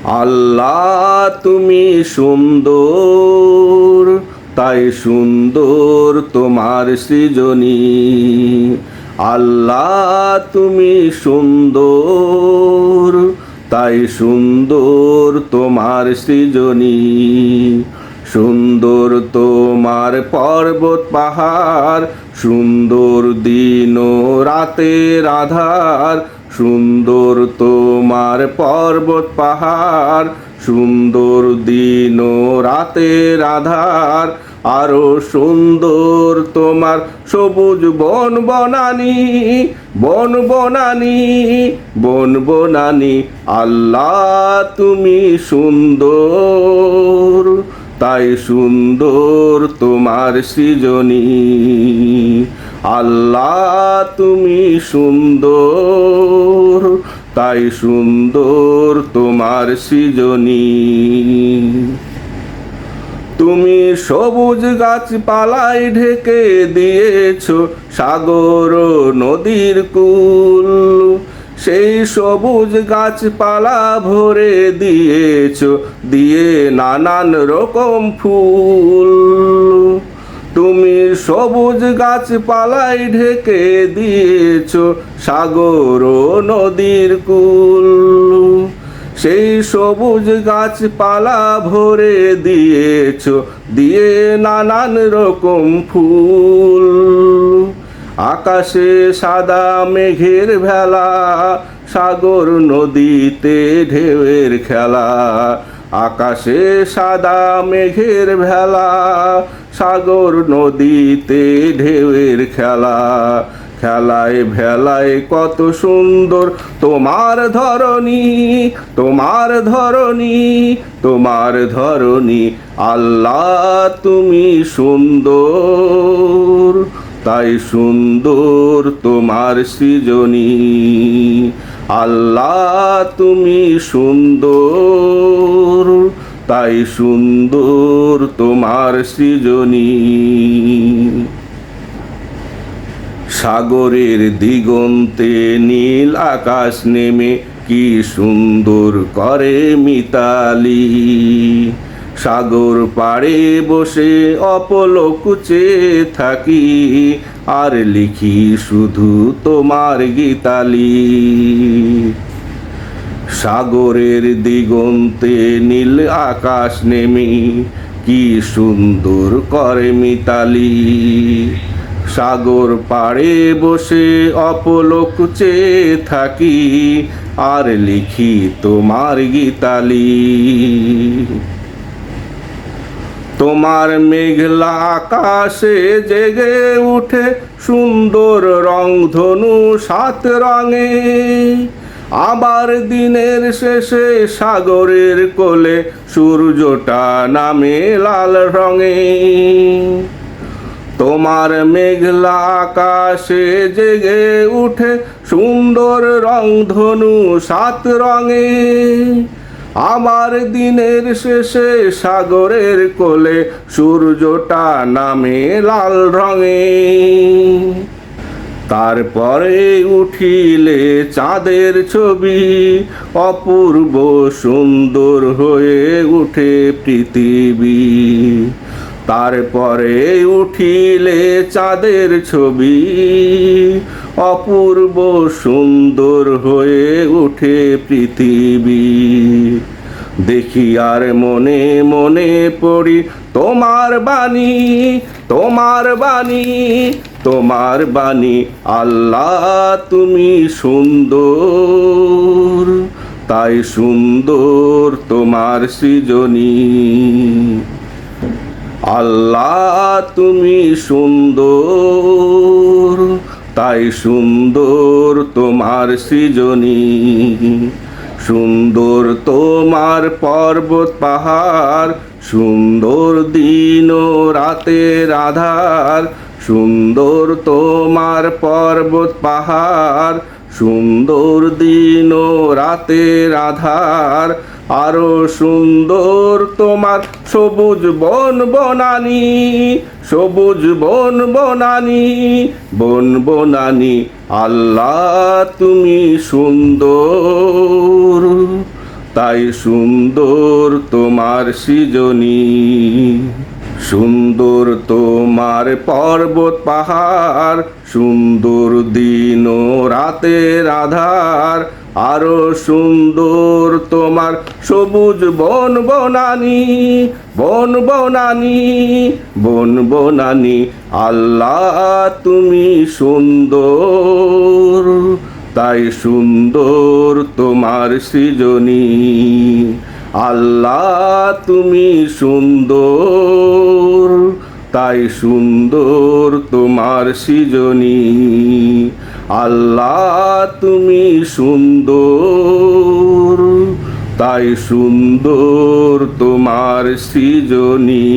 আল্লাহ তুমি সুন্দর, তাই সুন্দর তোমার সৃজনী। আল্লাহ তুমি সুন্দর, তাই সুন্দর তোমার সৃজনী। সুন্দর তোমার পর্বত পাহাড়, সুন্দর দিন ও রাতের আধার। সুন্দর তোমার পর্বত পাহাড়, সুন্দর দিন ও রাতের আধার। আরো সুন্দর তোমার সবুজ বন বনানি, বন বনানি, বন বনানি। আল্লাহ তুমি সুন্দর, তাই সুন্দর তোমার সৃজনী। আল্লাহ তুমি সুন্দর, তাই সুন্দর তোমার সৃজনী। তুমি সবুজ গাছপালায় ঢেকে দিয়েছ সাগর ও নদীর কূল। সেই সবুজ গাছপালা ভরে দিয়েছ দিয়ে নানান রকম ফুল। তুমি সবুজ গাছপালায় ঢেকে দিয়েছ সাগর ও নদীর কূল। সেই সবুজ গাছপালা ভরে দিয়েছ দিয়ে নানান রকম ফুল। আকাশে সাদা মেঘের ভেলা, সাগর নদীতে ঢেউয়ের খেলা। আকাশে সাদা মেঘের ভেলা, সাগর নদীতে ঢেউয়ের খেলা। খেলায় ভেলায় কত সুন্দর তোমার ধরনী, তোমার ধরনী, তোমার ধরনী। আল্লাহ তুমি সুন্দর, তাই সুন্দর তোমার সৃজনী। আল্লাহ তুমি সুন্দর, তাই সুন্দর তোমার সৃজনী। সাগরের দিগন্তে নীল আকাশ নেমে কি সুন্দর করে মিতালি। সাগর পাড়ে বসে অপলক চেয়ে থাকি, আর লিখি শুধু তোমার গীতালি। সাগরের দিগন্তে নীল আকাশ নেমে কি সুন্দর করে মিতালি। সাগর পাড়ে বসে অপলক চেয়ে থাকি, আর লিখি তোমার গীতালি। তোমার মেঘলা আকাশে জেগে উঠে সুন্দর রংধনু সাত রঙে। আবার দিনের শেষে সাগরের কোলে সূর্যটা নামে লাল রঙে। তোমার মেঘলা আকাশে জেগে উঠে সুন্দর রংধনু সাত রঙে। আবার দিনের শেষে সাগরের কোলে সূর্যটা নামে লাল রঙে। তারপরে উঠিলে চাঁদের ছবি, অপূর্ব সুন্দর হয়ে উঠে পৃথিবী। তারপরে উঠিলে চাঁদের ছবি, অপূর্ব সুন্দর হয়ে উঠে পৃথিবী। দেখি আর মনে মনে পড়ি তোমার বাণী, তোমার বাণী, তোমার বাণী। আল্লাহ তুমি সুন্দর, তাই সুন্দর তোমার সৃজনী। আল্লাহ তুমি সুন্দর, তাই সুন্দর তোমার সৃজনী। সুন্দর তোমার পর্বত পাহাড়, সুন্দর দিন ও রাতের আধার। সুন্দর তোমার পর্বত পাহাড়, সুন্দর দিন ও রাতের আধার। আরো সুন্দর তোমার সবুজ বন বনানি, সবুজ বন বনানি, বন বনানি। আল্লাহ তুমি সুন্দর, তাই সুন্দর তোমার সৃজনী। সুন্দর তোমার পর্বত পাহাড়, সুন্দর দিন ও রাতের আধার, আরো সুন্দর তোমার সবুজ বন বনানি, বন বনানি, বন বনানি। আল্লাহ তুমি সুন্দর, তাই সুন্দর তোমার সৃজনী। আল্লাহ তুমি সুন্দর, তাই সুন্দর তোমার সৃজনী। আল্লাহ তুমি সুন্দর, তাই সুন্দর তোমার সৃজনী।